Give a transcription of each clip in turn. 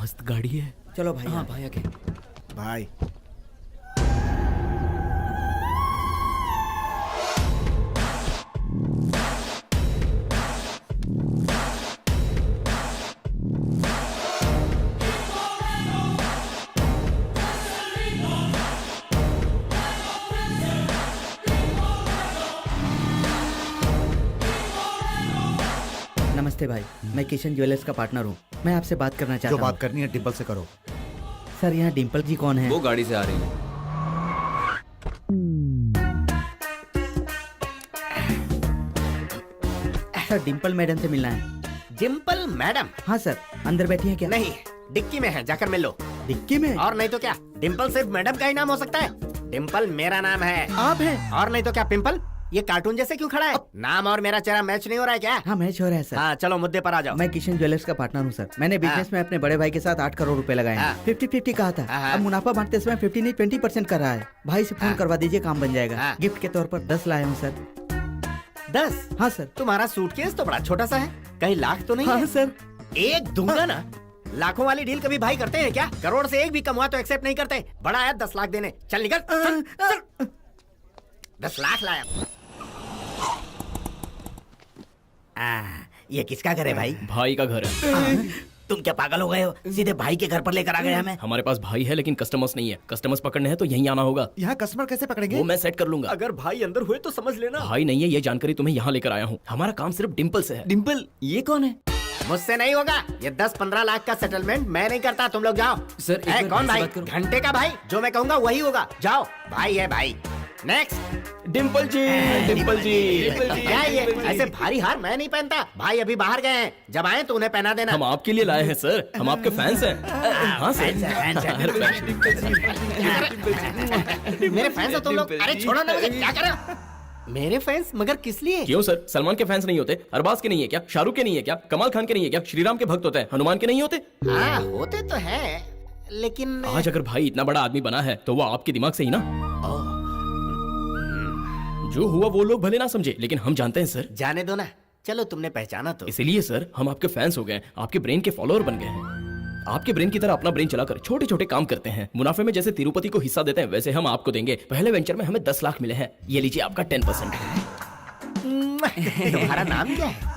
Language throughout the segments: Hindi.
मस्त गाड़ी है। चलो भाई। हाँ भाई आगे। भाई नमस्ते भाई, मैं किशन ज्वेलर्स का पार्टनर हूँ। मैं आपसे बात करना जो चाहता हूँ। बात करनी है डिम्पल से करो। सर, यहाँ डिम्पल जी कौन है? वो गाड़ी से आ रही है। सर, डिम्पल मैडम से मिलना है। डिम्पल मैडम? हाँ सर, अंदर बैठी हैं क्या? नहीं, डिक्की में है, जाकर मिल लो। डिक्की में? और नहीं तो क्या, डिम्पल सिर्फ मैडम का ही नाम हो सकता है। डिम्पल मेरा नाम है। आप हैं? और नहीं तो क्या पिंपल? ये कार्टून जैसे क्यों खड़ा है? नाम और मेरा चेहरा मैच नहीं हो रहा है क्या? हाँ, मैच हो रहा है सर। हाँ चलो मुद्दे पर आ जाओ। मैं किशन ज्वेलर्स का पार्टनर हूँ सर। मैंने बिजनेस में अपने बड़े भाई के साथ 8 करोड़ रुपए लगाए हैं। 50-50 कहा था। अब मुनाफा बांटते समय 50 नहीं 20% कर रहा है। भाई से फोन करवा दीजिए, काम बन जाएगा। गिफ्ट के तौर पर 10 लाया हूँ सर। 10? हाँ सर। तुम्हारा सूटकेस तो बड़ा छोटा सा है, कहीं लाख तो नहीं? हाँ है? सर। एक दूंगा ना। लाखों वाली डील कभी भाई करते हैं क्या? करोड़ से एक भी कम हुआ तो एक्सेप्ट नहीं करते। बड़ा आया 10 लाख देने। चल निकल चल, चल। 10 लाख लाया। ये किसका घर है भाई? भाई का घर है। तुम क्या पागल हो गए हो? सीधे भाई के घर पर लेकर आ गए हमें। हमारे पास भाई है लेकिन कस्टमर्स नहीं है। कस्टमर्स पकड़ने हैं तो यहीं आना होगा। यहाँ कस्टमर कैसे पकड़ेंगे? वो मैं सेट कर लूंगा। अगर भाई अंदर हुए तो समझ लेना। भाई नहीं है, ये जानकारी तुम्हें यहाँ लेकर आया हूँ। हमारा काम सिर्फ डिम्पल से है। डिम्पल ये कौन है? मुझसे नहीं होगा। ये 10-15 लाख का सेटलमेंट मैं नहीं करता, तुम लोग जाओ। सर, एक मिनट, कौन ऐसी भाई? बात करो। घंटे का भाई, जो मैं कहूँगा वही होगा। जाओ, भाई है भाई। नेक्स्ट। डिम्पल जी, डिम्पल जी। क्या ये ऐसे भारी हार मैं नहीं पहनता। भाई अभी बाहर गए हैं, जब आए तो उन्हें पहना देना। हम आपके लिए लाए हैं सर, हम आपके फैंस हैं। हाँ सर। मेरे फैंस हो तुम लोग? अरे छोड़ो ना मुझे, क्या कर रहे हो? मेरे फैंस? मगर किस लिए? क्यों सर, सलमान के फैंस नहीं होते? अरबाज के नहीं है क्या? शाहरुख के नहीं है क्या? कमाल खान के नहीं है क्या? श्री राम के भक्त होते हैं, हनुमान के नहीं होते? हाँ होते तो हैं, लेकिन आज अगर भाई इतना बड़ा आदमी बना है तो वो आपके दिमाग से ही ना। जो हुआ वो लोग भले ना समझे, लेकिन हम जानते हैं सर। जाने दो ना, चलो तुमने पहचाना तो। इसीलिए सर हम आपके फैंस हो गए, आपके ब्रेन के फॉलोअर बन गए हैं। आपके ब्रेन की तरह अपना ब्रेन चलाकर छोटे छोटे काम करते हैं। मुनाफे में जैसे तिरुपति को हिस्सा देते हैं वैसे हम आपको देंगे। पहले वेंचर में हमें 10 लाख मिले हैं, ये लीजिए आपका 10%। तुम्हारा नाम क्या है?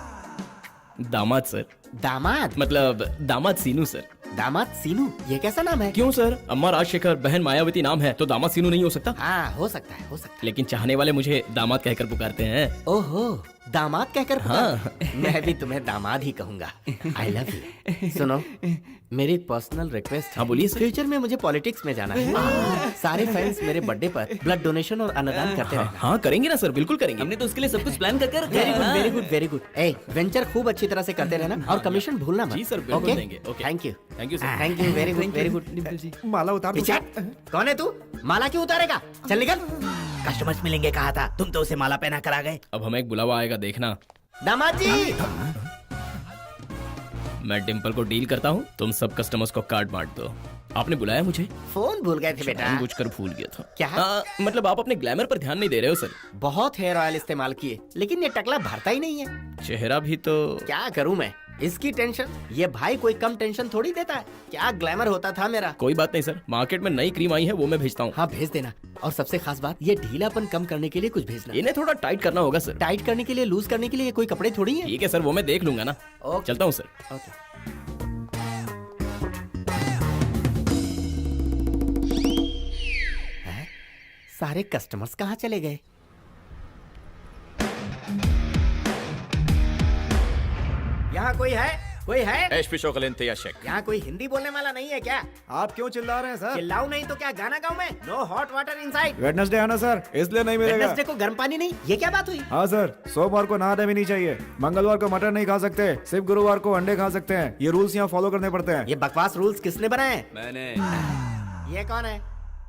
दामाद सर। दामाद? मतलब दामाद सीनू सर। दामाद सीनू? ये कैसा नाम है? क्यों सर, अम्मा राजशेखर, बहन मायावती नाम है तो दामाद सीनू नहीं हो सकता? हाँ हो सकता है, हो सकता है। लेकिन चाहने वाले मुझे दामाद कहकर पुकारते हैं। ओहो, दामाद कहकर हाँ। मैं भी तुम्हें दामाद ही कहूंगा। I love you. सुनो, मेरी पर्सनल रिक्वेस्ट। हाँ बोलिए सर। फ्यूचर में मुझे पॉलिटिक्स में जाना है। सारे फैंस मेरे बर्थडे पर ब्लड डोनेशन और अन्नदान करते रहना। हाँ करेंगे ना सर, बिल्कुल करेंगे। हमने तो उसके लिए सब कुछ प्लान करके रखा वेरी है। Good, very good, very good. ए, वेंचर खूब अच्छी तरह से करते रहना और कमीशन भूलना मत। जी सर, बिल्कुल देंगे। Okay. Thank you, thank you sir. Thank you, very good, very good. Dimple ji. माला उतार दो। पीछे हट। कौन है तू? माला क्यों उतारेगा? चल निकल। कस्टमर्स मिलेंगे कहा था, तुम तो उसे माला पहना कर आ गए। अब हमें एक बुलावा आएगा, देखना। दामाद जी। मैं डिम्पल को डील करता हूँ, तुम सब कस्टमर्स को कार्ड बांट दो। आपने बुलाया मुझे? फोन भूल गए थे बेटा। जानबूझकर भूल गया था। क्या? मतलब आप अपने ग्लैमर पर ध्यान नहीं दे रहे हो सर। बहुत हेयर ऑयल इस्तेमाल किए, लेकिन ये टकला भरता ही नहीं है। चेहरा भी तो। क्या करूं मैं? इसकी टेंशन, ये भाई कोई कम टेंशन थोड़ी देता है। क्या ग्लैमर होता था मेरा। कोई बात नहीं सर, मार्केट में नई क्रीम आई है वो मैं भेजता हूँ। हाँ भेज देना। और सबसे खास बात, ये ढीलापन कम करने के लिए कुछ भेजना। इन्हें थोड़ा टाइट करना होगा सर। टाइट करने के लिए, लूज करने के लिए ये कोई कपड़े थोड़ी है। ठीक है सर, वो मैं देख लूंगा ना। ओके। चलता हूँ सर। ओके। हैं? सारे कस्टमर्स कहाँ चले गए? यहाँ कोई है? कोई है? यहाँ कोई हिंदी बोलने वाला नहीं है क्या? आप क्यों चिल्ला रहे हैं सर? चिल्लाऊं नहीं तो क्या गाना गाऊं मैं? No hot water inside. Wednesday है ना सर, इसलिए नहीं मिलेगा। वेडनेसडे को गर्म पानी नहीं, ये क्या बात हुई? हाँ सर, सोमवार को नहाना भी नहीं चाहिए, मंगलवार को मटन नहीं खा सकते, सिर्फ गुरुवार को अंडे खा सकते हैं। ये रूल्स यहाँ फॉलो करने पड़ते हैं। ये बकवास रूल्स किसने बनाए हैं? मैंने। ये कौन है?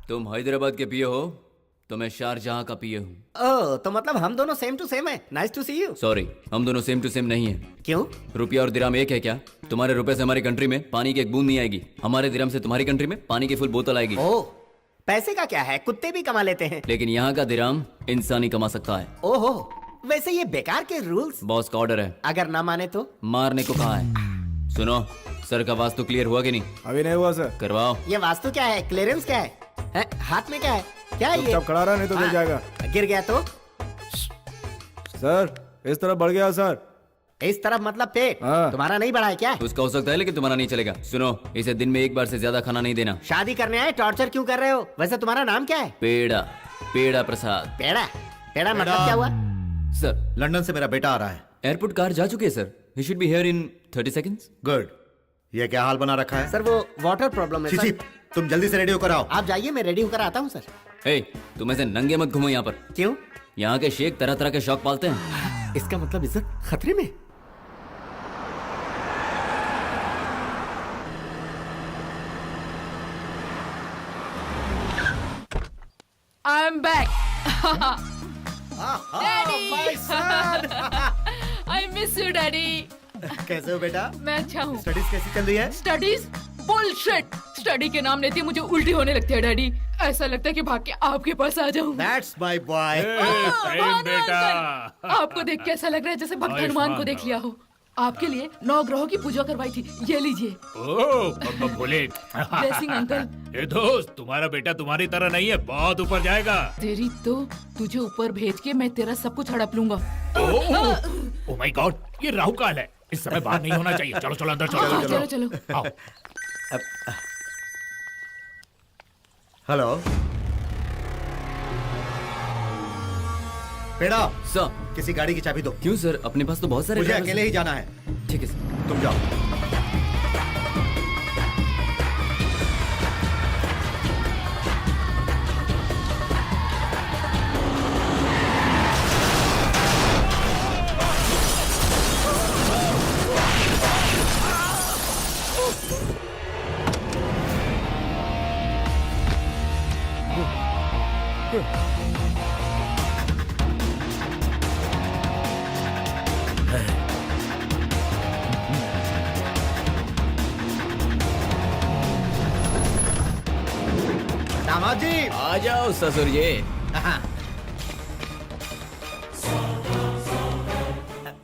तुम हैदराबाद के पिए हो तो मैं शारजहां का पिए हूँ। ओह, तो मतलब हम दोनों सेम टू सेम है। Nice to see you. Sorry, हम दोनों सेम टू सेम नहीं है। क्यों? रुपया और दिराम एक है क्या? तुम्हारे रुपए से हमारी कंट्री में पानी की एक बूंद नहीं आएगी, हमारे दिराम से तुम्हारी कंट्री में पानी की फुल बोतल आएगी। ओह, पैसे का क्या है, कुत्ते भी कमा लेते हैं। लेकिन यहाँ का दिराम इंसान ही कमा सकता है। ओहो, वैसे ये बेकार के रूल्स। बॉस का ऑर्डर है, अगर ना माने तो? मारने को कहा है। सुनो, सर का वास्तु क्लियर हुआ कि नहीं? अभी नहीं हुआ सर। करवाओ। ये वास्तु क्या है? क्लियरेंस क्या है? हाथ में क्या है? क्या है ये? चुपचाप खड़ा रहा नहीं तो गिर हाँ, जाएगा। गिर गया तो सर इस तरफ बढ़ गया सर। इस तरफ मतलब पेट हाँ। तुम्हारा नहीं बढ़ा है क्या? उसका हो सकता है लेकिन तुम्हारा नहीं चलेगा। सुनो, इसे दिन में एक बार से ज्यादा खाना नहीं देना। शादी करने आए टॉर्चर क्यों कर रहे हो? वैसे तुम्हारा नाम क्या है? पेड़ा, पेड़ा प्रसाद। पेड़ा? पेड़ा मतलब क्या हुआ? सर, लंदन से मेरा बेटा आ रहा है। एयरपोर्ट कार जा चुकी है sir. He should be here in 30 seconds. Good. ये क्या हाल बना रखा है? सर वो वाटर प्रॉब्लम है छी छी, सर। तुम जल्दी से रेडी होकर आओ। आप जाइए, मैं रेडी होकर आता हूँ सर। हे, तुम ऐसे नंगे मत घूमो यहाँ पर। क्यों? यहाँ के शेख तरह तरह के शौक पालते हैं। इसका मतलब इज्जत खतरे में? I'm back. Daddy. I miss you, Daddy. कैसे हो बेटा? मैं अच्छा हूँ. स्टडीज कैसी चल रही है? Studies bullshit. स्टडी के नाम लेते ही मुझे उल्टी होने लगती है डैडी. ऐसा लगता है कि भाग के आपके पास आ जाऊँ. That's my boy. आपको देख के ऐसा लग रहा है जैसे भक्त हनुमान को देख लिया हो. आपके लिए 9 ग्रहों की पूजा करवाई थी. ये लीजिए. ओह भोले। Blessing uncle. ये दोस्त, तुम्हारा बेटा तुम्हारी तरह नहीं है, बहुत ऊपर जाएगा। तेरी तो तुझे ऊपर भेज के मैं तेरा सब कुछ हड़प लूंगा. ओह माय गॉड, ये राहु काल है, इस समय बाहर नहीं होना चाहिए। चलो चलो अंदर चलो। चलो चलो. आओ। हेलो बेटा, सर, किसी गाड़ी की चाबी दो। क्यों सर? अपने पास तो बहुत सारे मुझे drivers अकेले हैं। ही जाना है। ठीक है सर। तुम जाओ। दामाद जी, आ जाओ ससुर जी।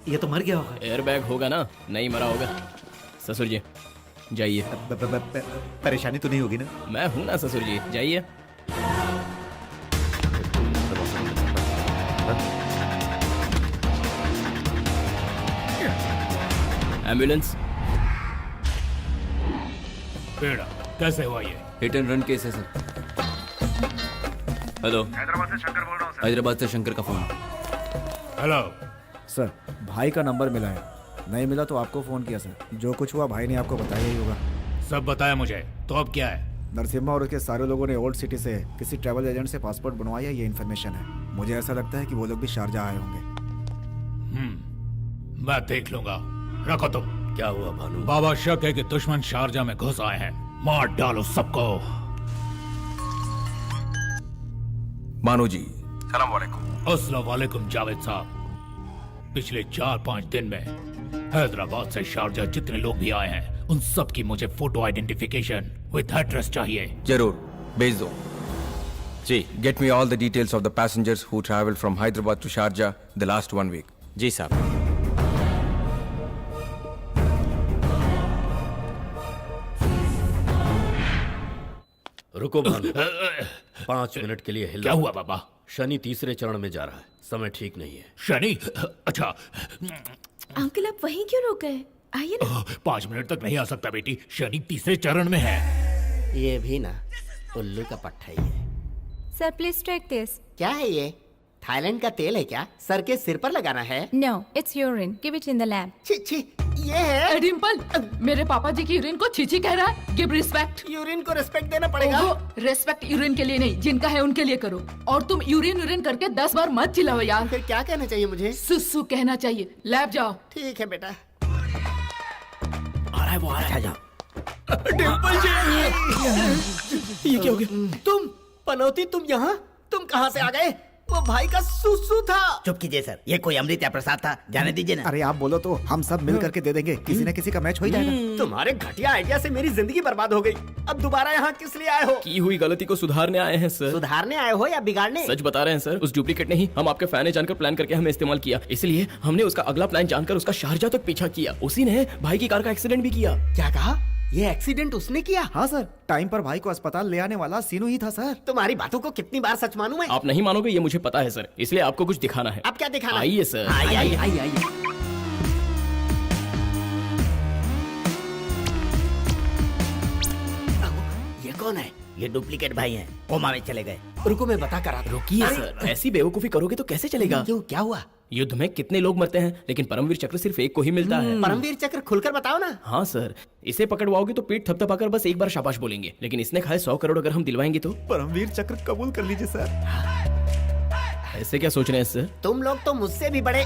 ये तो मर गया होगा। एयर बैग होगा ना, नहीं मरा होगा। ससुर जी जाइए। परेशानी तो नहीं होगी ना? मैं हूं ना ससुर जी, जाइए। एम्बुलेंस। बेड़ा, कैसे हुआ ये? हिट एंड रन केस है सर। हेलो, हैदराबाद से शंकर बोल रहा हूँ हैदराबाद से शंकर का फोन। हेलो। सर भाई का नंबर मिला है, नहीं मिला तो आपको फोन किया सर। जो कुछ हुआ भाई ने आपको बताया ही होगा। सब बताया मुझे, तो अब क्या है? नरसिम्हा और उसके सारे लोगों ने ओल्ड सिटी से किसी ट्रैवल एजेंट से पासपोर्ट बनवाया, ये इन्फॉर्मेशन है। मुझे ऐसा लगता है कि वो लोग भी शारजा आए होंगे। मैं देख लूंगा, रखो तुम। क्या हुआ भानु? बाबा शक है कि दुश्मन शारजा में घुस आए हैं, मार डालो सबको। भानु जी, सलाम वालेकुम। अस्सलाम वालेकुम जावेद साहब। पिछले 4-5 दिन में हैदराबाद से शारजा जितने लोग भी आए हैं, उन सब की मुझे फोटो आइडेंटिफिकेशन विद एड्रेस चाहिए। जरूर भेज दो जी। Get me all the details of the passengers who travel from Hyderabad to Sharjah the last 1 week. जी साहब। रुको भानु, 5 मिनट के लिए हिल। क्या हुआ बाबा? शनि तीसरे चरण में जा रहा है, समय ठीक नहीं है। शनि? अच्छा, अंकल आप वहीं क्यों रुक गए? आइए ना। 5 मिनट तक नहीं आ सकता बेटी, शनि तीसरे चरण में है। ये भी ना उल्लू का पट्टा ही है। Sir please take this. क्या है ये? थाईलैंड का तेल है क्या? सर के सिर पर लगाना है? No, it's urine. Give it in the lab. छी छी, ये है? डिम्पल, मेरे पापा जी की यूरिन को छीछी कह रहा है. Give respect. यूरिन को रिस्पेक्ट देना पड़ेगा। रेस्पेक्ट यूरिन के लिए नहीं, जिनका है उनके लिए करो. और तुम यूरिन करके 10 बार मत चिल्लाओ यार. फिर क्या कहना चाहिए मुझे? सुसु कहना चाहिए. लैब जाओ. ठीक है बेटा। आ रहा है वो, आ रहा है। डिम्पल जी, ये क्या हो गया? तुम पनौती, तुम यहाँ? तुम कहाँ से आ गए? वो भाई का सुसु था। चुप कीजिए सर, ये कोई अमृत या प्रसाद था, जाने दीजिए ना। अरे आप बोलो तो हम सब मिल करके दे देंगे, किसी न किसी का मैच हो ही जाएगा। तुम्हारे घटिया आइडिया से मेरी जिंदगी बर्बाद हो गई। अब दोबारा यहाँ किस लिए आए हो? की हुई गलती को सुधारने आए हैं सर। सुधारने आए हो या बिगाड़ने? सच बता रहे हैं सर, उस डुप्लीकेट ने ही हम आपके फैन है जानकर प्लान करके हमें इस्तेमाल किया, इसलिए हमने उसका अगला प्लान जानकर उसका शारजा तक पीछा किया। उसी ने भाई की कार का एक्सीडेंट भी किया। क्या कहा? ये एक्सीडेंट उसने किया? हाँ सर, टाइम पर भाई को अस्पताल ले आने वाला सीनू ही था सर। तुम्हारी बातों को कितनी बार सच मानूं मैं? आप नहीं मानोगे ये मुझे पता है सर, इसलिए आपको कुछ दिखाना है। अब क्या दिखाना? आइए सर। आइए। ये कौन है? ये डुप्लीकेट भाई हैं, कोमा में चले गए। रुको मैं बता कर आता हूं। रुकिए सर, ऐसी बेवकूफी करोगे तो कैसे चलेगा? क्यों, क्या हुआ? युद्ध में कितने लोग मरते हैं, लेकिन परमवीर चक्र सिर्फ एक को ही मिलता है। परमवीर चक्र खुलकर बताओ ना। हाँ सर, इसे पकड़वाओगे तो पीठ थपथपाकर बस एक बार शाबाश बोलेंगे, लेकिन इसने खाए 100 करोड़ अगर हम दिलवाएंगे तो। परमवीर चक्र कबूल कर लीजिए सर। ऐसे क्या सोच रहे हैं सर? तुम लोग तो मुझसे भी बड़े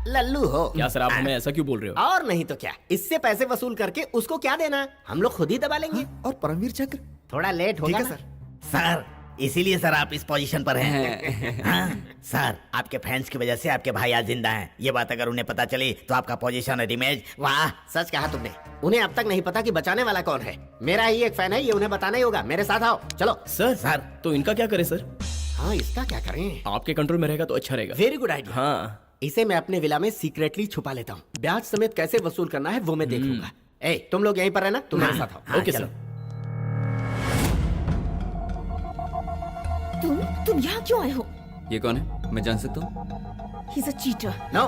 लल्लू हो। क्या सर, आप हमें ऐसा क्यों बोल रहे हो? और नहीं तो क्या, इससे पैसे वसूल करके उसको क्या देना, हम लोग खुद ही दबा लेंगे। और परमवीर चक्र थोड़ा लेट होगा ठीक है ना? सर, इसीलिए सर आप इस पोजीशन पर हैं। हाँ, सर आपके फैंस की वजह से आपके भाई आज जिंदा हैं। ये बात अगर उन्हें पता चली तो आपका पोजीशन और इमेज, वाह। सच कहा तुमने। उन्हें अब तक नहीं पता कि बचाने वाला कौन है। मेरा ही एक फैन है, ये उन्हें बताना ही होगा। मेरे साथ आओ, चलो। सर तो इनका क्या करें सर? हाँ, इसका क्या करें? आपके कंट्रोल में रहेगा तो अच्छा रहेगा। Very good idea. हाँ, इसे मैं अपने विला में सीक्रेटली छुपा लेता हूँ। ब्याज समेत कैसे वसूल करना है वो मैं देख लूंगा। ए, तुम लोग यहीं पर रहना, तुम मेरे साथ आओ। ओके चलो। सर। तुम यहाँ क्यों आए हो? ये कौन है, मैं जान सकता हूँ? He's a cheater. नो,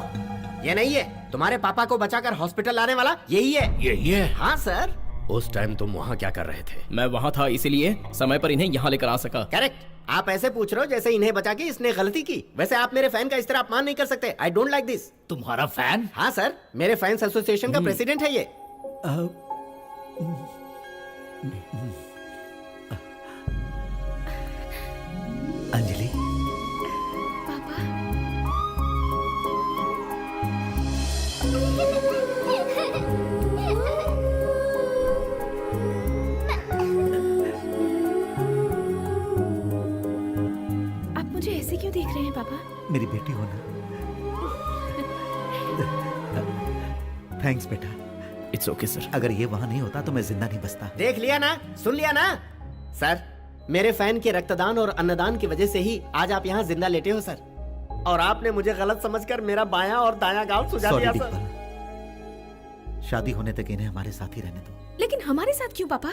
ये नहीं है। तुम्हारे पापा को बचाकर हॉस्पिटल लाने वाला यही है। यही है। हाँ सर। उस टाइम तुम वहाँ क्या कर रहे थे? मैं वहाँ था, इसीलिए समय पर इन्हें यहाँ लेकर आ सका। करेक्ट। आप ऐसे पूछ रहे हो जैसे इन्हें बचा के इसने गलती की। वैसे आप मेरे फैन का इस तरह अपमान नहीं कर सकते। I don't like this. तुम्हारा फैन? हाँ सर, मेरे फैंस एसोसिएशन का प्रेसिडेंट है ये। अंजलि, पापा, आप मुझे ऐसे क्यों देख रहे हैं पापा? मेरी बेटी हो ना। थैंक्स बेटा। It's okay sir. अगर ये वहाँ नहीं होता तो मैं जिंदा नहीं बचता। देख लिया ना, सुन लिया ना? सर, मेरे फैन के रक्तदान और अन्नदान की वजह से ही आज आप यहाँ जिंदा लेटे हो सर। और आपने मुझे गलत समझकर मेरा बायां और दायां गांव सुझा सॉरी दिया सर। डिम्पल, शादी होने तक इन्हें हमारे साथ ही रहने दो। लेकिन हमारे साथ क्यों पापा?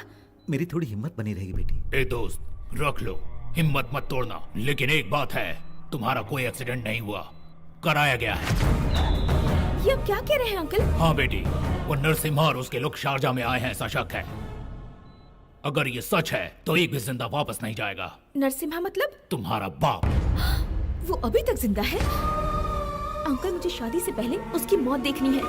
मेरी थोड़ी हिम्मत बनी रहेगी बेटी। ए दोस्त, रख लो, हिम्मत मत तोड़ना। लेकिन एक बात है, तुम्हारा कोई एक्सीडेंट नहीं हुआ, कराया गया है। ये अब क्या कह रहे हैं अंकल? हाँ बेटी, वो नरसिम्हा और उसके लोग शारजा में आए हैं, ऐसा शक है। अगर ये सच है तो एक भी जिंदा वापस नहीं जाएगा। नरसिम्हा मतलब? तुम्हारा बाप। वो अभी तक जिंदा है? अंकल, मुझे शादी से पहले उसकी मौत देखनी है।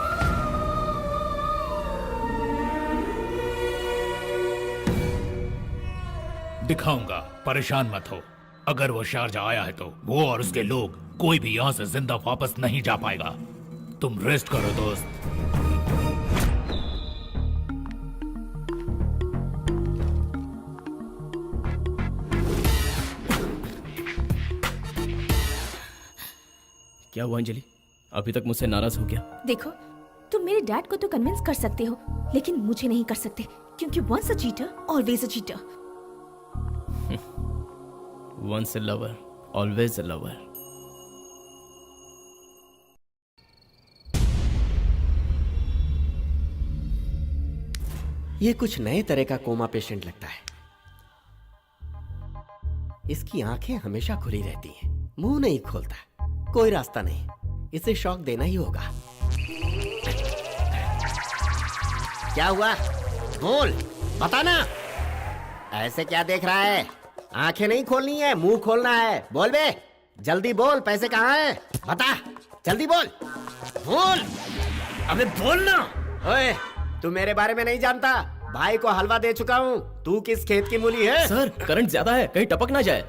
दिखाऊंगा, परेशान मत हो। अगर वो शारजा आया है तो वो और उसके लोग कोई भी यहाँ से जिंदा वापस नहीं जा पाएगा। तुम रेस्ट करो दोस्त। क्या हुआ अंजलि, अभी तक मुझसे नाराज हो गया? देखो, तुम मेरे डैड को तो कन्विंस कर सकते हो, लेकिन मुझे नहीं कर सकते, क्योंकि once a cheater always a cheater. Once a lover always a lover. ये कुछ नए तरह का कोमा पेशेंट लगता है। इसकी आंखें हमेशा खुली रहती हैं, मुंह नहीं खोलता, कोई रास्ता नहीं। इसे शॉक देना ही होगा। क्या हुआ? बोल, बताना। ऐसे क्या देख रहा है? आंखें नहीं खोलनी है, मुंह खोलना है। बोल बे, जल्दी बोल, पैसे कहाँ हैं? बता, जल्दी बोल। बोल, अबे बोल ना। ओए, तू मेरे बारे में नहीं जानता। भाई को हलवा दे चुका हूँ। तू किस खेत की मूली है? सर, करंट ज्यादा है, कहीं टपक ना जाए।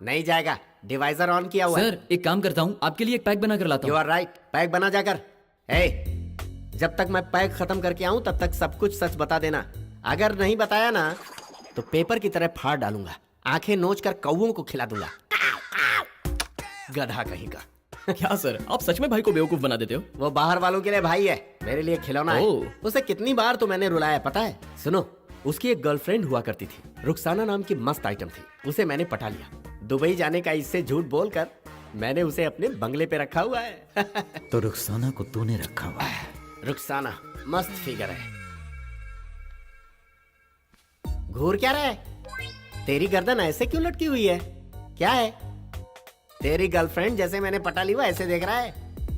नहीं जाएगा, डिवाइजर ऑन किया हुआ है। सर, एक काम करता हूँ, आपके लिए एक पैक बना कर लाता यू हूँ। आर राइट, पैक बना जाकर। जब तक मैं पैक खत्म करके आऊं तब तक सब कुछ सच बता देना। अगर नहीं बताया ना तो पेपर की तरह फाड़ डालूंगा, आंखें नोच कर कौवों को खिला दूंगा। गधा कहीं का। क्या सर, आप सच में भाई को बेवकूफ बना देते हो? वो बाहर वालों के लिए भाई है, मेरे लिए खिलौना है। ओह। उसे कितनी बार तो मैंने रुलाया पता है। सुनो, उसकी एक गर्लफ्रेंड हुआ करती थी, रुखसाना नाम की मस्त आइटम थी। उसे मैंने पटा लिया। दुबई जाने का इससे झूठ बोलकर मैंने उसे अपने बंगले पे रखा हुआ है। तो रुखसाना को तूने रखा हुआ है। रुखसाना मस्त फिगर है। घूर क्या रहा है? तेरी गर्दन ऐसे क्यों लटकी हुई है? क्या है? तेरी गर्लफ्रेंड जैसे मैंने पटा ली वो ऐसे देख रहा है?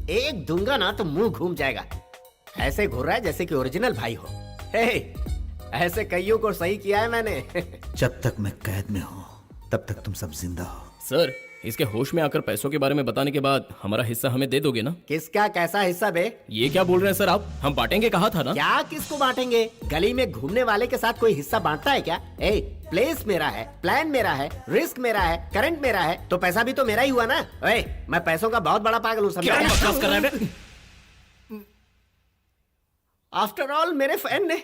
एक दूंगा ना तो मुंह घूम जाएगा। ऐसे घूर रहा है जैसे कि ओरिजिनल भाई हो। हे, ऐसे कईयों को सही किया है मैंने। जब तक मैं कैद में हूँ तब तक तुम सब जिंदा हो। सर, इसके होश में आकर पैसों के बारे में बताने के बाद हमारा हिस्सा हमें दे दोगे ना? किसका कैसा हिस्सा बे? ये क्या बोल रहे हैं सर आप? हम बांटेंगे कहा था ना? क्या किसको बांटेंगे? गली में घूमने वाले के साथ कोई हिस्सा बांटता है क्या? ए, प्लेस मेरा है, प्लान मेरा है, रिस्क मेरा है, करंट मेरा है, तो पैसा भी तो मेरा ही हुआ ना। ओए, मैं पैसों का बहुत बड़ा पागल हूँ, समझा? क्या बकवास कर रहे हैं? आफ्टर ऑल मेरे फैन ने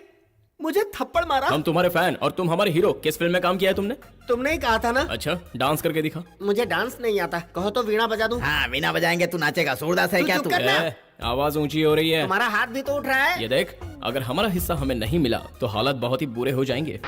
मुझे थप्पड़ मारा। हम तुम्हारे फैन और तुम हमारे हीरो। किस फिल्म में काम किया है तुमने? तुमने ही कहा था ना। अच्छा, डांस करके दिखा। मुझे डांस नहीं आता, कहो तो वीणा बजा दूं। हाँ, बिना बजाएंगे तू नाचेगा? सूरदास है तू क्या चुप तू? कर ना। आवाज ऊंची हो रही है। तुम्हारा हाथ भी तो उठ रहा है। ये देख, अगर हमारा हिस्सा हमें नहीं मिला तो हालात बहुत ही बुरे हो जाएंगे।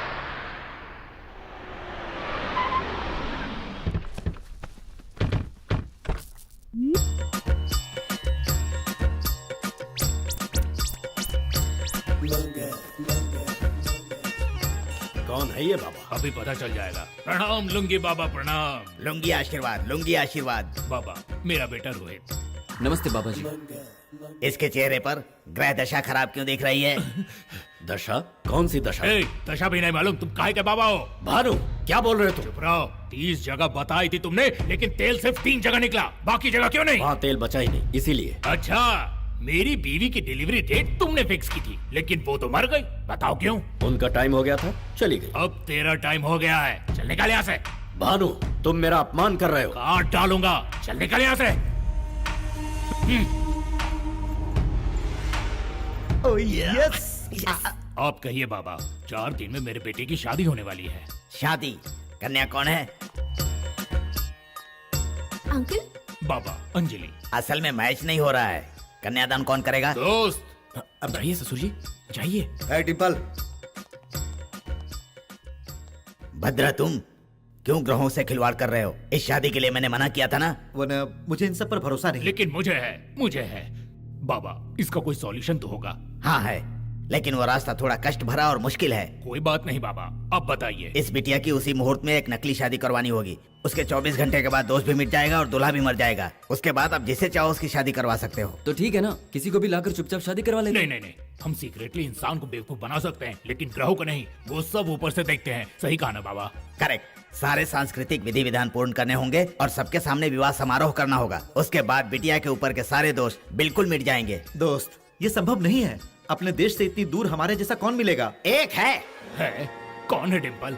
कौन है ये बाबा? अभी पता चल जाएगा। प्रणाम लुंगी बाबा, प्रणाम। लुंगी आशीर्वाद, लुंगी आशीर्वाद। बाबा, मेरा बेटा रोहित। नमस्ते बाबा जी। इसके चेहरे पर ग्रह दशा खराब क्यों दिख रही है? दशा? कौन सी दशा? ए, दशा भी नहीं मालूम, तुम काहे के बाबा हो? भानु, क्या बोल रहे हो तुम? चुप रहो। 30 जगह बताई थी तुमने, लेकिन तेल सिर्फ 3 जगह निकला, बाकी जगह क्यों नहीं? वहाँ तेल बचा ही नहीं, इसीलिए। अच्छा, मेरी बीवी की डिलीवरी डेट तुमने फिक्स की थी, लेकिन वो तो मर गई। बताओ क्यों? उनका टाइम हो गया था, चली गई। अब तेरा टाइम हो गया है, चल निकल यहाँ से। भानु, तुम मेरा अपमान कर रहे हो। काट डालूंगा, चल निकल यहाँ से। यस। आप कहिए बाबा, 4 दिन में मेरे बेटे की शादी होने वाली है। शादी? कन्या कौन है? अंकल, बाबा, अंजलि। असल में मैच नहीं हो रहा है। कन्यादान कौन करेगा? दोस्त। अब जाइए ससुर जी, जाइए। डिम्पल, भद्रा, तुम क्यों ग्रहों से खिलवाड़ कर रहे हो? इस शादी के लिए मैंने मना किया था ना। वरना मुझे इन सब पर भरोसा नहीं। लेकिन मुझे है। बाबा, इसका कोई सॉल्यूशन तो होगा। हाँ है, लेकिन वो रास्ता थोड़ा कष्ट भरा और मुश्किल है। कोई बात नहीं बाबा, अब बताइए। इस बिटिया की उसी मुहूर्त में एक नकली शादी करवानी होगी। उसके 24 घंटे के बाद दोस्त भी मिट जाएगा और दूल्हा भी मर जाएगा। उसके बाद आप जिसे चाहो उसकी शादी करवा सकते हो। तो ठीक है ना, किसी को भी लाकर चुपचाप शादी करवा लेते। नहीं, हम सीक्रेटली इंसान को बेवकूफ बना सकते हैं, लेकिन ग्रहों को नहीं। वो सब ऊपर से देखते हैं। सही कहा ना बाबा? करेक्ट। सारे सांस्कृतिक विधि विधान पूर्ण करने होंगे और सबके सामने विवाह समारोह करना होगा। उसके बाद बिटिया के ऊपर के सारे दोष बिल्कुल मिट जाएंगे। दोस्त, ये संभव नहीं है। अपने देश से इतनी दूर हमारे जैसा कौन मिलेगा? एक है। कौन है डिम्पल?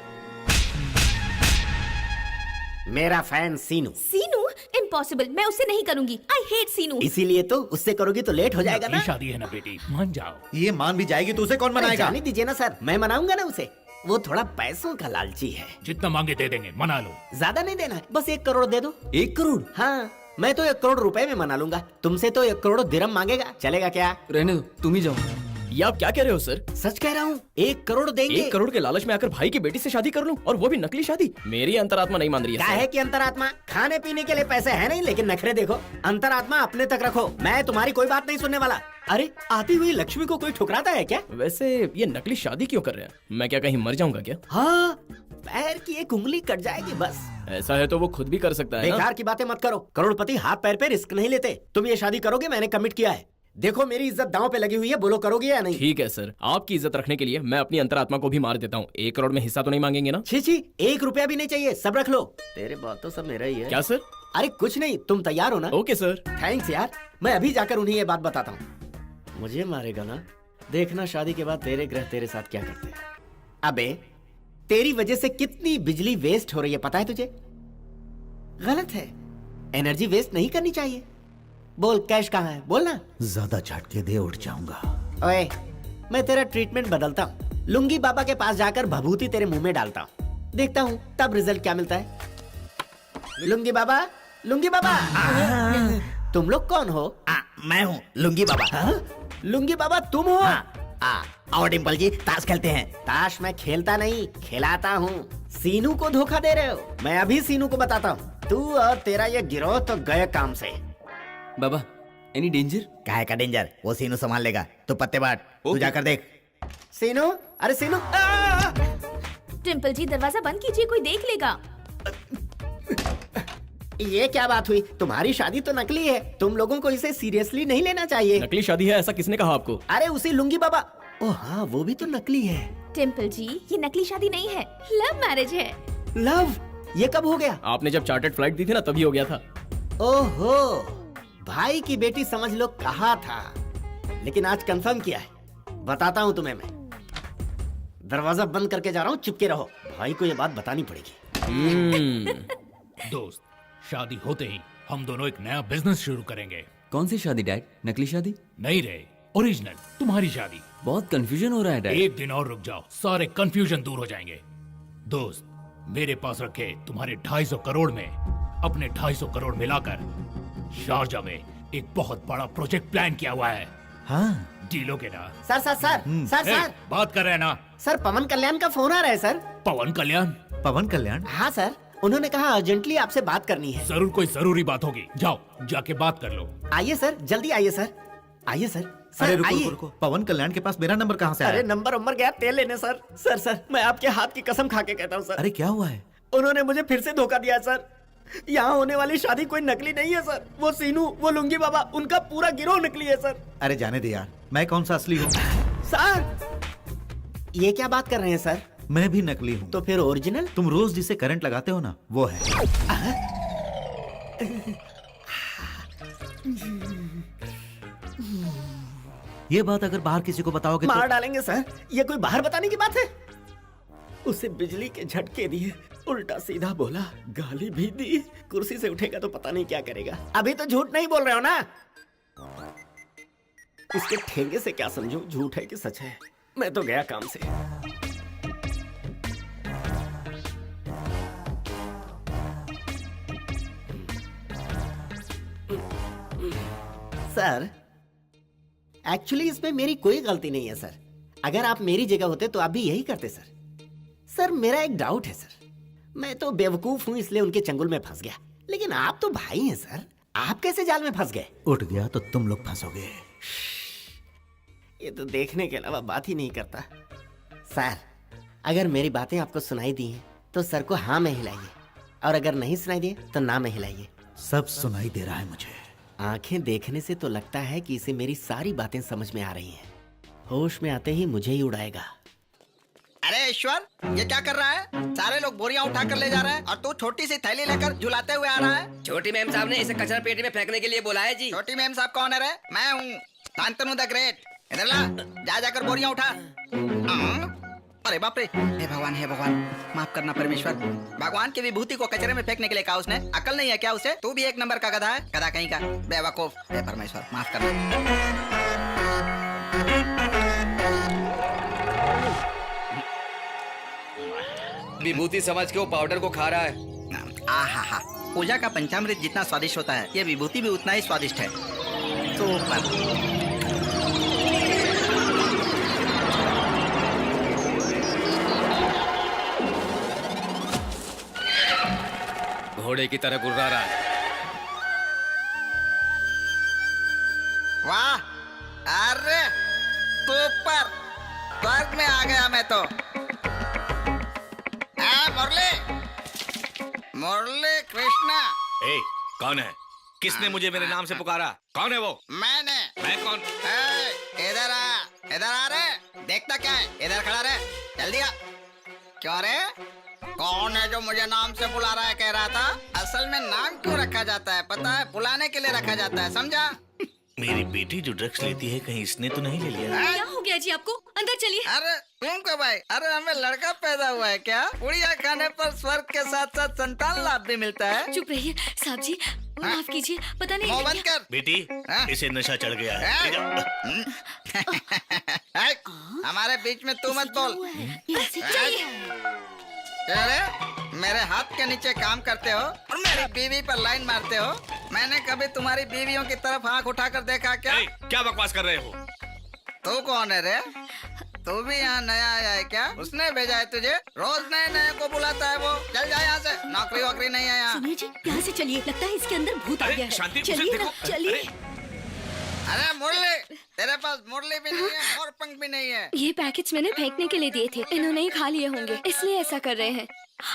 मेरा फैन सीनू। सीनू? इम्पॉसिबल, मैं उससे नहीं करूंगी। आई हेट सीनू। इसीलिए तो उससे करोगी तो लेट हो जाएगा ना। शादी है ना बेटी, मान जाओ। ये मान भी जाएगी तो उसे कौन मनाएगा? जाने दीजिए ना सर, मैं मनाऊंगा ना उसे। वो थोड़ा पैसों का लालची है। जितना मांगे दे देंगे, मना लो। ज्यादा नहीं देना है, बस 1 करोड़ दे दो। 1 करोड़? हाँ, मैं तो 1 करोड़ रुपए में मना लूंगा। तुमसे तो 1 करोड़ दिरहम मांगेगा, चलेगा क्या? रहने दो, तुम ही जाओ। ये आप क्या कह रहे हो सर? सच कह रहा हूँ, 1 करोड़ देंगे। 1 करोड़ के लालच में आकर भाई की बेटी से शादी कर लूं, और वो भी नकली शादी? मेरी अंतरात्मा नहीं मान रही है क्या सर। है कि अंतरात्मा? खाने पीने के लिए पैसे है नहीं, लेकिन नखरे देखो। अंतरात्मा अपने तक रखो, मैं तुम्हारी कोई बात नहीं सुनने वाला। अरे, आती हुई लक्ष्मी को कोई ठुकराता है क्या? वैसे ये नकली शादी क्यों कर रहे हैं? मैं क्या कहीं मर जाऊंगा क्या? हाँ, पैर की एक उंगली कट जाएगी बस। ऐसा है तो वो खुद भी कर सकता है ना? बेकार की बातें मत करो। करोड़पति हाथ पैर पे रिस्क नहीं लेते। तुम ये शादी करोगे, मैंने कमिट किया है। देखो, मेरी इज्जत दांव पे लगी हुई है, बोलो करोगे या नहीं? ठीक है सर, आपकी इज्जत रखने के लिए मैं अपनी अंतरात्मा को भी मार देता हूँ। 1 करोड़ में हिस्सा तो नहीं मांगेंगे ना? छी, 1 रुपया भी नहीं चाहिए, सब रख लो। तेरे बात तो सब मेरा ही है। क्या सर? अरे कुछ नहीं, तुम तैयार हो ना? Okay sir. थैंक्स यार, मैं अभी जाकर उन्हें ये बात बताता हूँ। मुझे मारेगा ना? देखना शादी के बाद तेरे ग्रह तेरे साथ क्या करते हैं। अबे, तेरी वजह से कितनी बिजली वेस्ट हो रही है पता है तुझे? गलत है, एनर्जी वेस्ट नहीं करनी चाहिए। बोल, कैश कहाँ है? बोल ना। ज्यादा झटके दे उठ जाऊंगा। ओए, मैं तेरा ट्रीटमेंट बदलता हूँ। लुंगी बाबा के पास जाकर भभूति तेरे मुंह में डालता हूँ, देखता हूँ तब रिजल्ट क्या मिलता है। लुंगी बाबा, लुंगी बाबा तुम लोग कौन हो? मैं हूँ लुंगी बाबा। लुंगी बाबा तुम हो? और डिम्पल जी ताश खेलते हैं। ताश मैं खेलता नहीं, खिलाता हूँ। सीनू को धोखा दे रहे हो। मैं अभी सीनू को बताता हूँ। तू और तेरा ये गिरोह तो गए काम से। बाबा एनी डेंजर? काहे का डेंजर, वो सीनू संभाल लेगा। तो पत्ते बाट, तू ओके। जाकर देख। सीनू, अरे सीनू डिम्पल जी दरवाजा बंद कीजिए, कोई देख लेगा। ये क्या बात हुई? तुम्हारी शादी तो नकली है, तुम लोगों को इसे सीरियसली नहीं लेना चाहिए। नकली शादी है ऐसा किसने कहा आपको? अरे उसी लुंगी बाबा। ओ हाँ, वो भी तो नकली है। डिम्पल जी ये नकली शादी नहीं है, लव मैरिज है। लव? ये कब हो गया? आपने जब चार्टर्ड फ्लाइट दी थी ना तभी हो गया था। ओहो, भाई की बेटी समझ लो कहा था, लेकिन आज कंफर्म किया है। बताता हूँ तुम्हें मैं। दरवाजा बंद करके जा रहा हूँ, चिपके रहो। भाई को ये बात बतानी पड़ेगी। दोस्त, शादी होते ही हम दोनों एक नया बिजनेस शुरू करेंगे। कौन सी शादी डैड? नकली शादी? नहीं रे, ओरिजिनल, तुम्हारी शादी। बहुत कंफ्यूजन हो रहा है डैड। एक दिन और रुक जाओ, सारे कंफ्यूजन दूर हो जाएंगे। दोस्त, मेरे पास रखे तुम्हारे 250 करोड़ में अपने 250 करोड़ मिलाकर शारजा में एक बहुत बड़ा प्रोजेक्ट प्लान किया हुआ है। हाँ डीलो के ना। सर सर सर सर ए, सर बात कर रहे हैं ना? सर पवन कल्याण का फोन आ रहा है सर। पवन कल्याण? पवन कल्याण? हाँ सर, उन्होंने कहा अर्जेंटली आपसे बात करनी है। जरूर कोई जरूरी बात होगी, जाओ जाके बात कर लो। आइए सर, जल्दी आइए सर। आइए सर। अरे सर रुको आइए। रुको रुको, पवन कल्याण के पास मेरा नंबर कहाँ से अरे आया? नंबर गया तेल लेने सर। सर सर मैं आपके हाथ की कसम खा के कहता हूँ सर, अरे क्या हुआ है? उन्होंने मुझे फिर से धोखा दिया सर। यहाँ होने वाली शादी कोई नकली नहीं है सर। वो सीनू, वो लुंगी बाबा, उनका पूरा गिरोह नकली है सर। अरे जाने दे यार, मैं कौन सा असली हूँ? सर ये क्या बात कर रहे हैं सर? मैं भी नकली हूँ। तो फिर ओरिजिनल? तुम रोज जिसे करंट लगाते हो ना, वो है। ये बात अगर बाहर किसी को बताओगे मार तो डालेंगे सर। ये कोई बाहर बताने की बात है? उसे बिजली के झटके दिए, उल्टा सीधा बोला, गाली भी दी। कुर्सी से उठेगा तो पता नहीं क्या करेगा। अभी तो झूठ नहीं बोल रहे हो ना? इसके ठेंगे से क्या समझूं, झूठ है कि सच है? मैं तो गया काम से। सर एक्चुअली इसमें मेरी कोई गलती नहीं है सर। अगर आप मेरी जगह होते तो आप भी यही करते सर। सर मेरा एक डाउट है सर। मैं तो बेवकूफ हूं इसलिए उनके चंगुल में फंस गया, लेकिन आप तो भाई हैं सर, आप कैसे जाल में फंस गए? उठ गया तो तुम लोग फंसोगे। ये तो देखने के अलावा बात ही नहीं करता। सर अगर मेरी बातें आपको सुनाई दी हैं तो सर को हाँ में हिलाइए, और अगर नहीं सुनाई दी तो ना में हिलाइए। सब सुनाई दे रहा है मुझे। आंखें देखने से तो लगता है कि इसे मेरी सारी बातें समझ में आ रही हैं। होश में आते ही मुझे ही उड़ाएगा। अरे ईश्वर, ये क्या कर रहा है? सारे लोग बोरियां उठा कर ले जा रहे हैं और तू छोटी सी थैली लेकर झुलाते हुए आ रहा है। छोटी मैम साहब ने इसे कचरा पेटी में फेंकने के लिए बुलाया है जी। छोटी मैम साहब कौन है रे? मैं हूँ शांतनु द ग्रेट। इधर ला, जा जाकर बोरियां उठा। अरे बाप रे, हे भगवान माफ करना परमेश्वर। भगवान की विभूति को कचरे में फेंकने के लिए कहा उसने। अकल नहीं है क्या उसे? तू भी एक नंबर का गधा है, गधा कहीं का, बेवकूफ। हे परमेश्वर माफ करना। विभूति समझ के वो पाउडर को खा रहा है। आहा, पूजा का पंचामृत जितना स्वादिष्ट होता है, ये विभूति भी उतना ही स्वादिष्ट है। सुपर। घोड़े की तरह गुर्रा रहा है। वाह, अरे सुपर, स्वर्ग में आ गया मैं तो। मुरली कृष्णा। ए, कौन है? किसने मुझे मेरे नाम से पुकारा? कौन है वो? मैंने। मैं कौन? इधर आ रे। देखता क्या है? इधर खड़ा रहे, जल्दी आ। क्यों रे? कौन है जो मुझे नाम से बुला रहा है? कह रहा था असल में नाम क्यों रखा जाता है पता है? बुलाने के लिए रखा जाता है, समझा? मेरी बेटी जो ड्रग्स लेती है, कहीं इसने तो नहीं ले लिया? क्या हो गया जी आपको? अंदर चलिए। अरे तुम क्या भाई? अरे हमें लड़का पैदा हुआ है क्या? पुड़िया खाने पर स्वर्ग के साथ साथ संतान लाभ भी मिलता है। चुप रहिए साहब जी, माफ कीजिए, पता नहीं। मुंह बंद कर बेटी, इसे नशा चढ़ गया है। हमारे बीच में तू मत बोल। यहाँ से चलिए। अरे मेरे हाथ के नीचे काम करते हो और मेरे मेरी बीवी पर लाइन मारते हो? मैंने कभी तुम्हारी बीवियों की तरफ आंख उठाकर देखा क्या? क्या बकवास कर रहे हो? तू कौन है रे? तू भी यहाँ नया आया है क्या? उसने भेजा है तुझे? रोज नए नए को बुलाता है वो। चल जा यहाँ से, नौकरी वोकरी नहीं है यहाँ। सुनिए जी, यहाँ से चलिए, लगता है इसके अंदर भूत आ गया है। शांति, उसे चलिए ना, देखो। चलिए। अरे मुरली, तेरे पास मुरली भी नहीं है और पंख भी नहीं है। ये पैकेट्स मैंने फेंकने के लिए दिए थे, इन्होंने ही खा लिए होंगे, इसलिए ऐसा कर रहे हैं।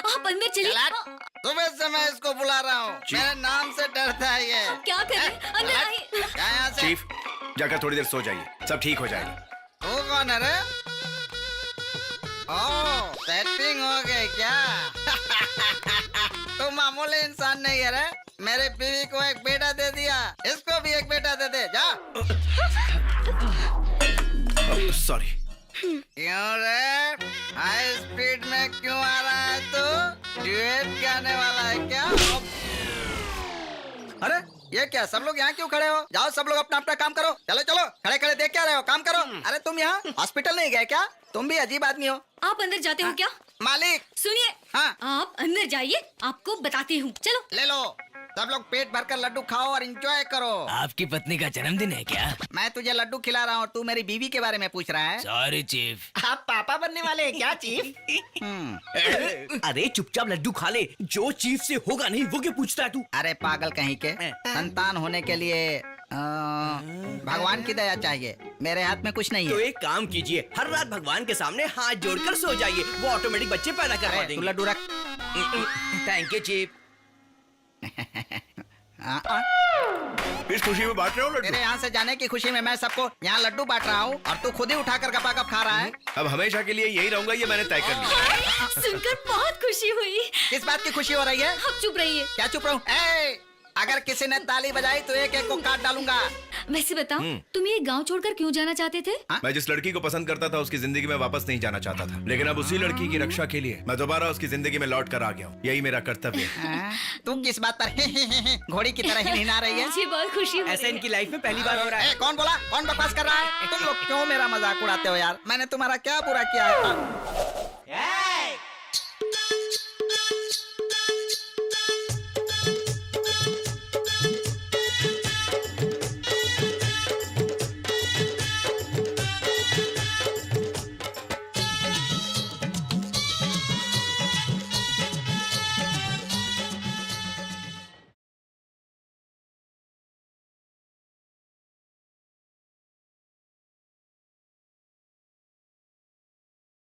आप अंदर चलिए। सुबह से मैं इसको बुला रहा हूँ, मेरे नाम से डरता है ये। क्या करें? अंदर आइए। क्या यहाँ से? चीफ, जाकर थोड़ी देर सो जाइए, सब ठीक हो जाएगा। तू कौन है रे? ओह, सेटिंग हो गई क्या? तू मामूली इंसान नहीं है रे। मेरे बीवी को एक बेटा दे दिया, इसको भी एक बेटा दे दे, जा। सॉरी। क्यों रे? हाई स्पीड में क्यों आ रहा है तू? ड्यूएट गाने वाला है क्या? अरे ये क्या, सब लोग यहाँ क्यों खड़े हो? जाओ सब लोग अपना अपना काम करो। चलो चलो, खड़े खड़े देख क्या रहे हो? काम करो। अरे तुम यहाँ हॉस्पिटल नहीं गए क्या? तुम भी अजीब आदमी हो। आप अंदर जाते हो क्या? मालिक। सुनिए, हाँ, आप अंदर जाइए, आपको बताती हूँ। चलो। ले लो, सब लोग पेट भरकर लड्डू खाओ और एंजॉय करो। आपकी पत्नी का जन्मदिन है क्या? मैं तुझे लड्डू खिला रहा हूँ, तू मेरी बीवी के बारे में पूछ रहा है? Sorry chief. आप पापा बनने वाले हैं क्या चीफ? अरे चुपचाप लड्डू खा ले, जो चीफ से होगा नहीं वो क्यों पूछता है तू? अरे पागल कहीं के, संतान होने के लिए भगवान की दया चाहिए। मेरे हाथ में कुछ नहीं तो है। एक काम कीजिए, हर रात भगवान के सामने हाथ जोड़कर सो जाइए, वो ऑटोमेटिक बच्चे पैदा करवा अरे, तू देंगे। लड्डू रख। Thank you chief. इस खुशी में बांट रहे हो लड्डू? तेरे यहाँ से जाने की खुशी में मैं सबको यहाँ लड्डू बांट रहा हूँ और तू खुद ही उठाकर गपागप खा रहा है। अब हमेशा के लिए यही रहूंगा, ये मैंने तय कर लिया। सुनकर बहुत खुशी हुई। किस बात की खुशी हो रही है? आप चुप रहिए। क्या चुप रहूं? अगर किसी ने ताली बजाई तो एक एक को काट डालूंगा। वैसे बताओ, तुम ये गांव छोड़कर क्यों जाना चाहते थे? मैं जिस लड़की को पसंद करता था उसकी जिंदगी में वापस नहीं जाना चाहता था, लेकिन अब उसी लड़की की रक्षा के लिए मैं दोबारा उसकी जिंदगी में लौट कर आ गया हूँ। यही मेरा कर्तव्य है। तुम किस बात पर घोड़ी की तरह हिनहिना रही है? मुझे बहुत खुशी हो ऐसा रही इनकी लाइफ में पहली बार हो रहा है। कौन बोला? कौन बकवास कर रहा है? तुम लोग क्यों मेरा मजाक उड़ाते हो यार? मैंने तुम्हारा क्या बुरा किया है?